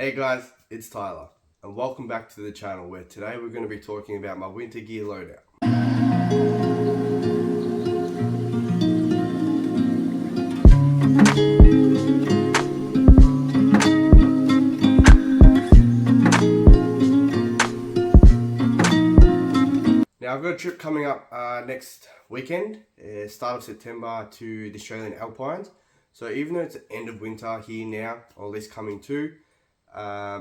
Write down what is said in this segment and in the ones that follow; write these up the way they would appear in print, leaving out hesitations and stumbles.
Hey guys, it's Tyler and welcome back to the channel where today we're going to be talking about my winter gear loadout. Now I've got a trip coming up next weekend, start of September, to the Australian Alpines. So even though it's the end of winter here now, or at least coming to,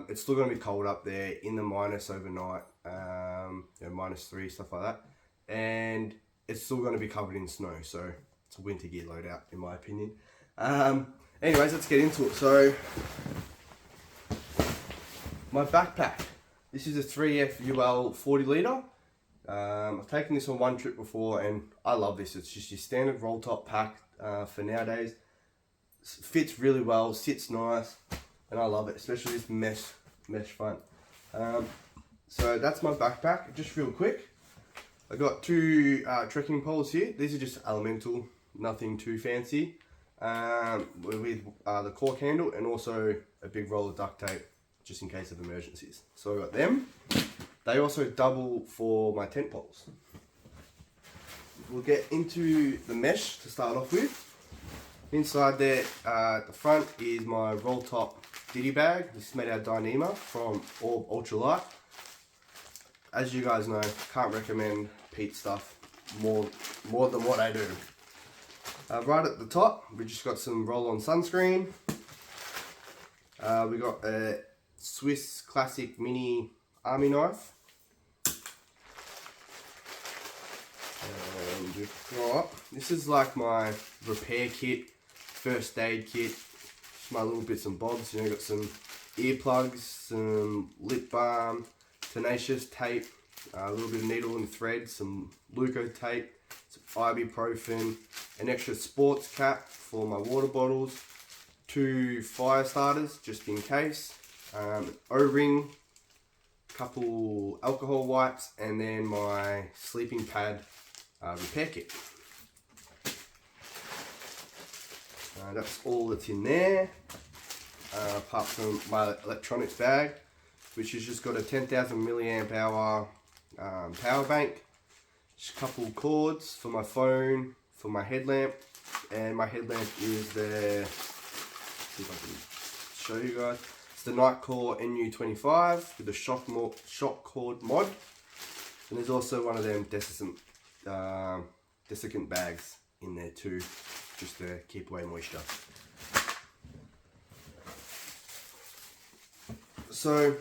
it's still going to be cold up there in the minus overnight, -3, stuff like that. And it's still going to be covered in snow, so it's a winter gear loadout in my opinion. Anyways, let's get into it. So, my backpack. This is a 3F UL 40 litre. I've taken this on one trip before and I love this. It's just your standard roll top pack for nowadays. Fits really well, sits nice, and I love it, especially this mesh front. So that's my backpack. Just real quick, I got two trekking poles here. These are just elemental, nothing too fancy, with the cork handle and also a big roll of duct tape just in case of emergencies. So I got them. They also double for my tent poles. We'll get into the mesh to start off with. Inside there, at the front, is my roll top ditty bag. This is made out of Dyneema from Orb Ultralight. As you guys know, can't recommend Pete stuff more than what I do. Right at the top, we just got some roll-on sunscreen. We got a Swiss Classic Mini Army knife. And just throw up. This is like my repair kit, first aid kit, my little bits and bobs. You know, got some earplugs, some lip balm, tenacious tape, a little bit of needle and thread, some Luco tape, some ibuprofen, an extra sports cap for my water bottles, 2 fire starters just in case, an O-ring, couple alcohol wipes, and then my sleeping pad repair kit. That's all that's in there, apart from my electronics bag, which has just got a 10,000 milliamp hour power bank, just a couple cords for my phone, for my headlamp, and my headlamp is the, see if I can show you guys, it's the Nightcore NU25 with the shock cord mod, and there's also one of them desiccant bags in there too, just to keep away moisture. So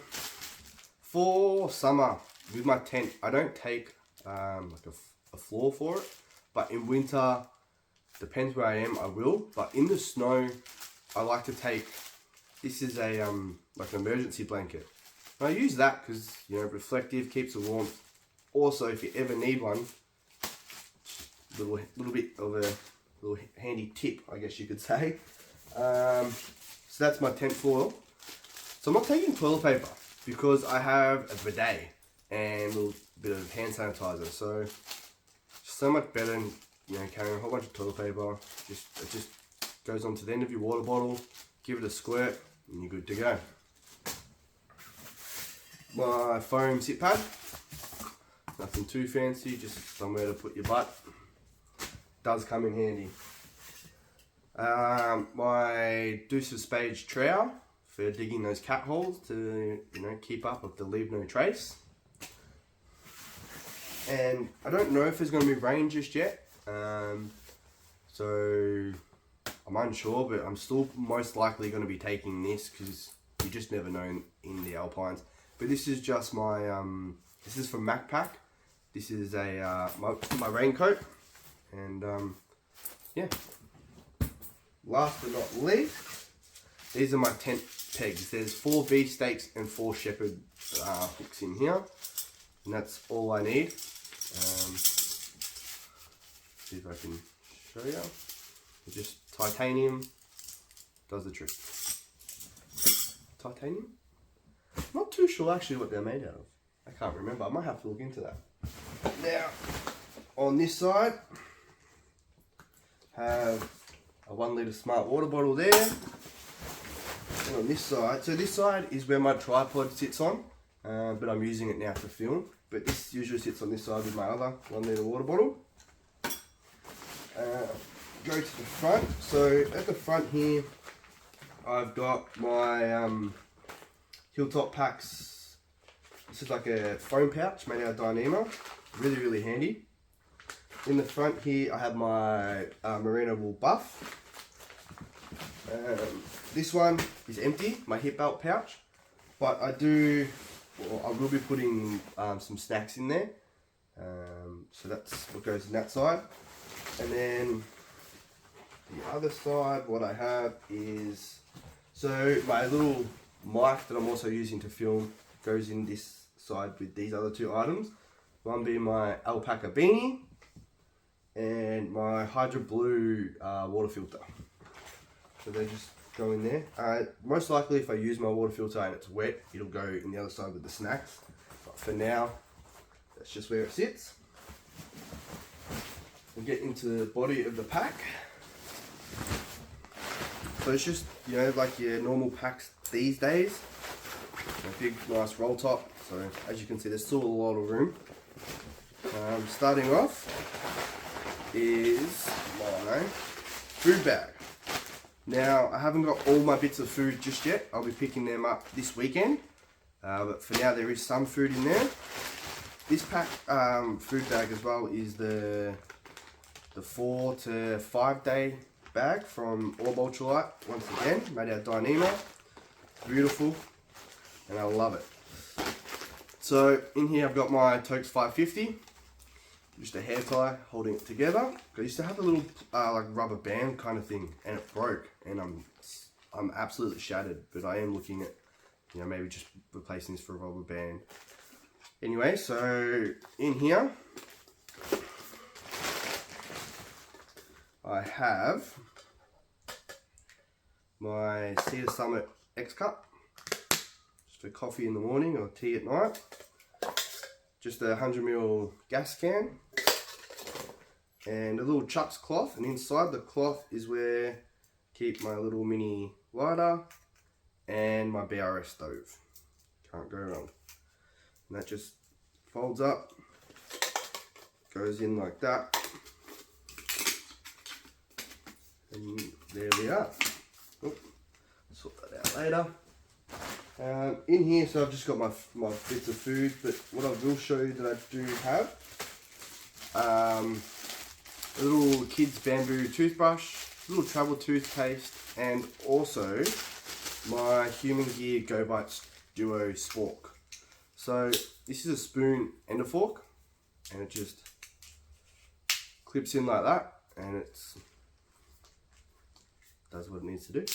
for summer with my tent, I don't take like a floor for it, but in winter, depends where I am, I will. But in the snow, I like to take, this is a like an emergency blanket. And I use that because, you know, reflective, keeps it warm. Also, if you ever need one, little bit of a little handy tip, I guess you could say. So that's my tent foil. So I'm not taking toilet paper because I have a bidet and a little bit of hand sanitizer. So much better than, you know, carrying a whole bunch of toilet paper. It just goes onto the end of your water bottle, give it a squirt, and you're good to go. My foam sit pad, nothing too fancy, just somewhere to put your butt. Does come in handy. My Deuce of Spades trowel for digging those cat holes to, you know, keep up with the leave no trace. And I don't know if there's going to be rain just yet, so I'm unsure, but I'm still most likely going to be taking this because you just never know in the Alpines. But this is just my this is from MacPack. This is a my raincoat. And yeah, last but not least, these are my tent pegs. There's 4 V-stakes and 4 shepherd hooks in here, and that's all I need. See if I can show you. It's just titanium, does the trick. Titanium? Not too sure actually what they're made out of. I can't remember. I might have to look into that. Now, on this side, have a 1 litre smart water bottle there. And on this side, so this side is where my tripod sits on, but I'm using it now for film. But this usually sits on this side with my other 1 litre water bottle. Go to the front. So at the front here, I've got my Hilltop Packs. This is like a foam pouch made out of Dyneema. Really, really handy. In the front here, I have my merino wool buff. This one is empty, my hip belt pouch, but I will be putting some snacks in there. So that's what goes in that side. And then the other side, what I have is, so my little mic that I'm also using to film goes in this side with these other 2 items. One being my alpaca beanie and my Hydro Blue water filter. So they just go in there. Most likely if I use my water filter and it's wet, it'll go in the other side with the snacks. But for now, that's just where it sits. We'll get into the body of the pack. So it's just, you know, like your normal packs these days. A big, nice roll top. So as you can see, there's still a lot of room. Starting off is my food bag. Now, I haven't got all my bits of food just yet. I'll be picking them up this weekend. But for now, there is some food in there. This pack food bag as well is the 4 to 5 day bag from Orb Ultralight. Once again, made out of Dyneema. Beautiful, and I love it. So in here I've got my Toaks 550. Just a hair tie holding it together. I used to have a little like rubber band kind of thing, and it broke, and I'm absolutely shattered. But I am looking at, you know, maybe just replacing this for a rubber band. Anyway, so in here I have my Cedar Summit X Cup, just for coffee in the morning or tea at night. Just a 100ml gas can and a little Chuck's cloth, and inside the cloth is where I keep my little mini lighter and my BRS stove. Can't go wrong. And that just folds up, goes in like that, and there we are. Oh, sort that out later. In here, so I've just got my bits of food, but what I will show you that I do have, a little kids bamboo toothbrush, a little travel toothpaste, and also my Human Gear Go Bites Duo Spork. So this is a spoon and a fork, and it just clips in like that, and it's does what it needs to do.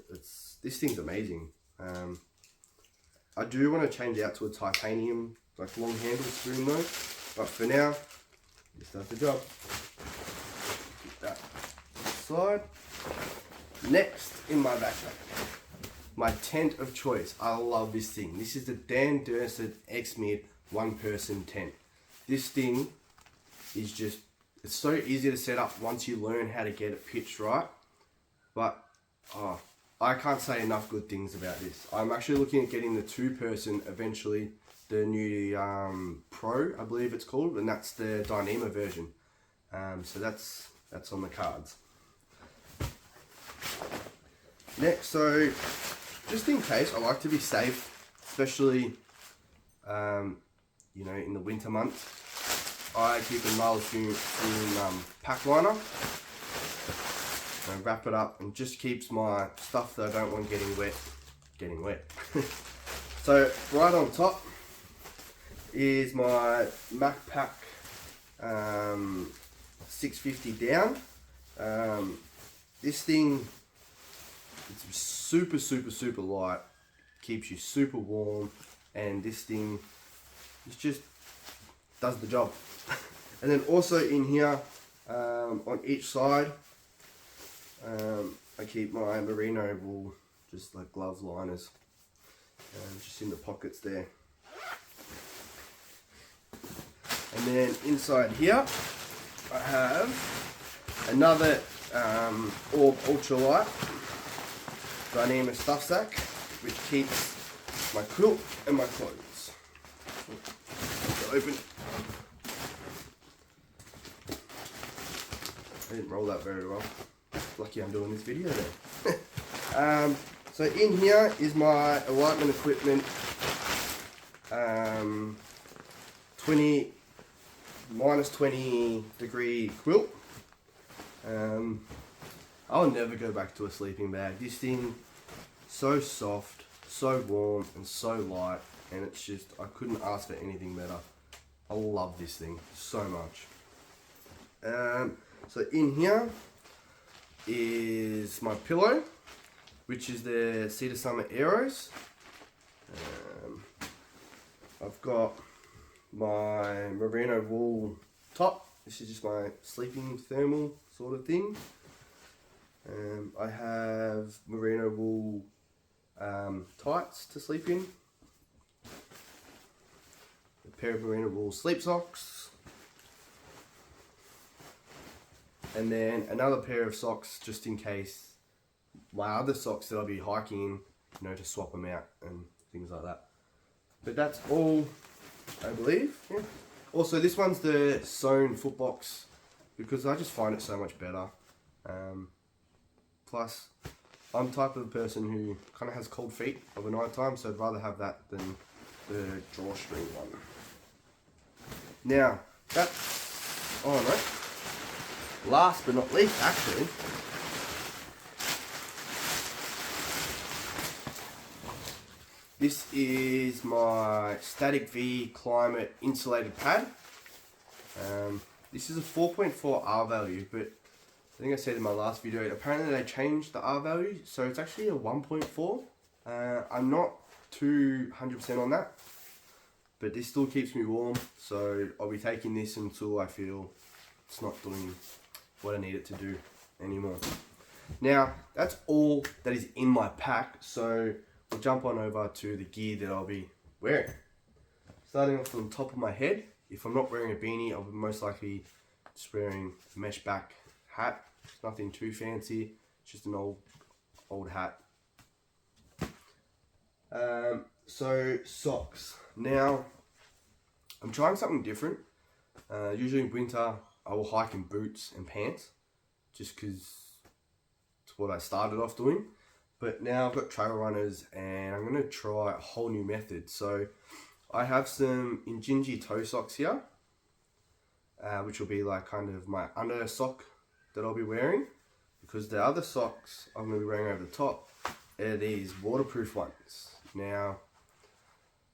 This thing's amazing. I do want to change out to a titanium, like long handle spoon though, but for now, this does the job. Keep that aside. Next in my backpack, my tent of choice. I love this thing. This is the Dan Durst X-Mid 1-person tent. This thing is just, it's so easy to set up once you learn how to get it pitched right, but I can't say enough good things about this. I'm actually looking at getting the 2-person eventually, the new Pro, I believe it's called, and that's the Dyneema version. So that's on the cards. Next, so just in case, I like to be safe, especially you know, in the winter months. I keep a Marley pack liner. And wrap it up, and just keeps my stuff that I don't want getting wet. So right on top is my MacPack 650 down. This thing, it's super light, keeps you super warm, and this thing just does the job. And then also in here on each side, I keep my merino wool, just like glove liners, just in the pockets there. And then inside here, I have another Orb Ultralight running in a stuff sack, which keeps my quilt and my clothes. Open. I didn't roll that very well. Lucky I'm doing this video then. So in here is my alignment equipment. 20 degree quilt. I'll never go back to a sleeping bag. This thing, so soft, so warm, and so light, and it's just, I couldn't ask for anything better. I love this thing so much. So in here is my pillow, which is the Cedar Summit Aeros. I've got my merino wool top. This is just my sleeping thermal sort of thing. I have merino wool tights to sleep in. A pair of merino wool sleep socks. And then another pair of socks just in case my other socks that I'll be hiking in, you know, to swap them out and things like that. But that's all, I believe. Yeah. Also, this one's the sewn foot box because I just find it so much better. Plus, I'm the type of person who kind of has cold feet over night time, so I'd rather have that than the drawstring one. Now, that's, oh no. Last but not least, actually, this is my Static V Climate Insulated Pad. This is a 4.4 R value, but I think I said in my last video, apparently they changed the R value, so it's actually a 1.4. I'm not too 100% on that, but this still keeps me warm, so I'll be taking this until I feel it's not doing what I need it to do anymore. Now, that's all that is in my pack, so we'll jump on over to the gear that I'll be wearing. Starting off from the top of my head, if I'm not wearing a beanie, I'll be most likely just wearing a mesh back hat. It's nothing too fancy, it's just an old hat. So socks. Now, I'm trying something different. Usually in winter, I will hike in boots and pants, just because it's what I started off doing. But now I've got trail runners and I'm going to try a whole new method. So I have some Injinji toe socks here, which will be like kind of my under sock that I'll be wearing, because the other socks I'm going to be wearing over the top are these waterproof ones. Now,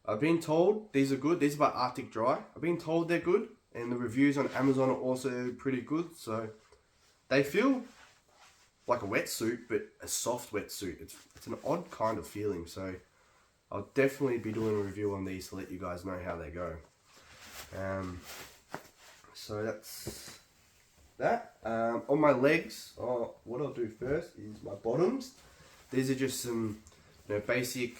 I've been told these are good. These are by Arctic Dry. I've been told they're good, and the reviews on Amazon are also pretty good. So they feel like a wetsuit, but a soft wetsuit. It's an odd kind of feeling. So I'll definitely be doing a review on these to let you guys know how they go. So that's that. On my legs, what I'll do first is my bottoms. These are just some, you know, basic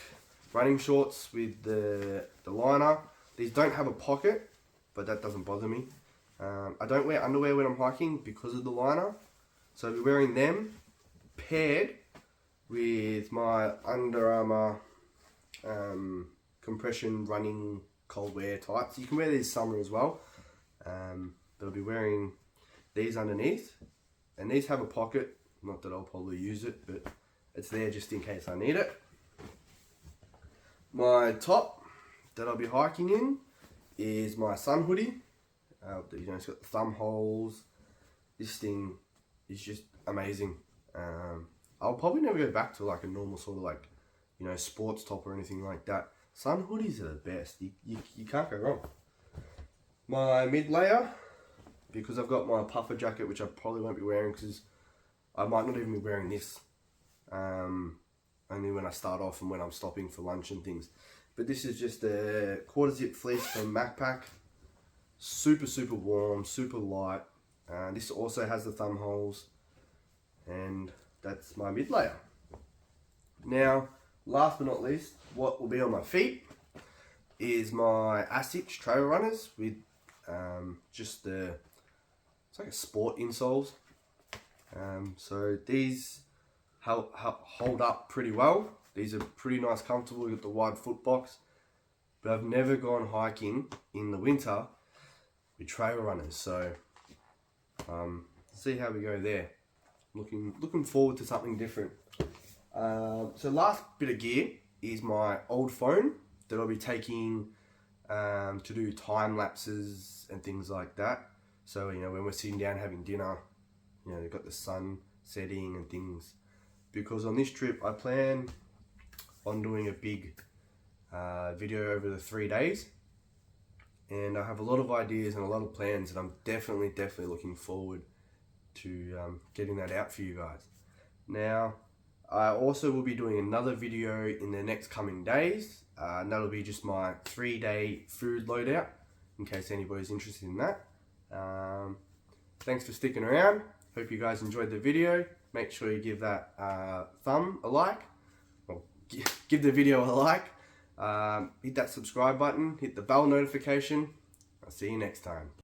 running shorts with the liner. These don't have a pocket, but that doesn't bother me. I don't wear underwear when I'm hiking because of the liner, so I'll be wearing them paired with my Under Armour compression running cold wear tights. You can wear these summer as well, but I'll be wearing these underneath, and these have a pocket. Not that I'll probably use it, but it's there just in case I need it. My top that I'll be hiking in is my sun hoodie. You know, it's got thumb holes. This thing is just amazing. I'll probably never go back to like a normal sort of like, you know, sports top or anything like that. Sun hoodies are the best. You can't go wrong. My mid layer, because I've got my puffer jacket, which I probably won't be wearing because I might not even be wearing this. Only when I start off and when I'm stopping for lunch and things. But this is just a quarter zip fleece from Macpac. Super, super warm, super light. This also has the thumb holes. And that's my mid layer. Now, last but not least, what will be on my feet is my Asics trail runners with just it's like a sport insoles. So these hold up pretty well. These are pretty nice, comfortable. You got the wide foot box. But I've never gone hiking in the winter with trail runners, so see how we go there. Looking forward to something different. So last bit of gear is my old phone that I'll be taking to do time lapses and things like that. So when we're sitting down having dinner, they've got the sun setting and things. Because on this trip I plan on doing a big video over the 3 days, and I have a lot of ideas and a lot of plans, and I'm definitely looking forward to getting that out for you guys. Now, I also will be doing another video in the next coming days, and that'll be just my 3-day food loadout, in case anybody's interested in that. Thanks for sticking around. Hope you guys enjoyed the video. Make sure you give that thumb a like, or give the video a like. Hit that subscribe button, hit the bell notification. I'll see you next time.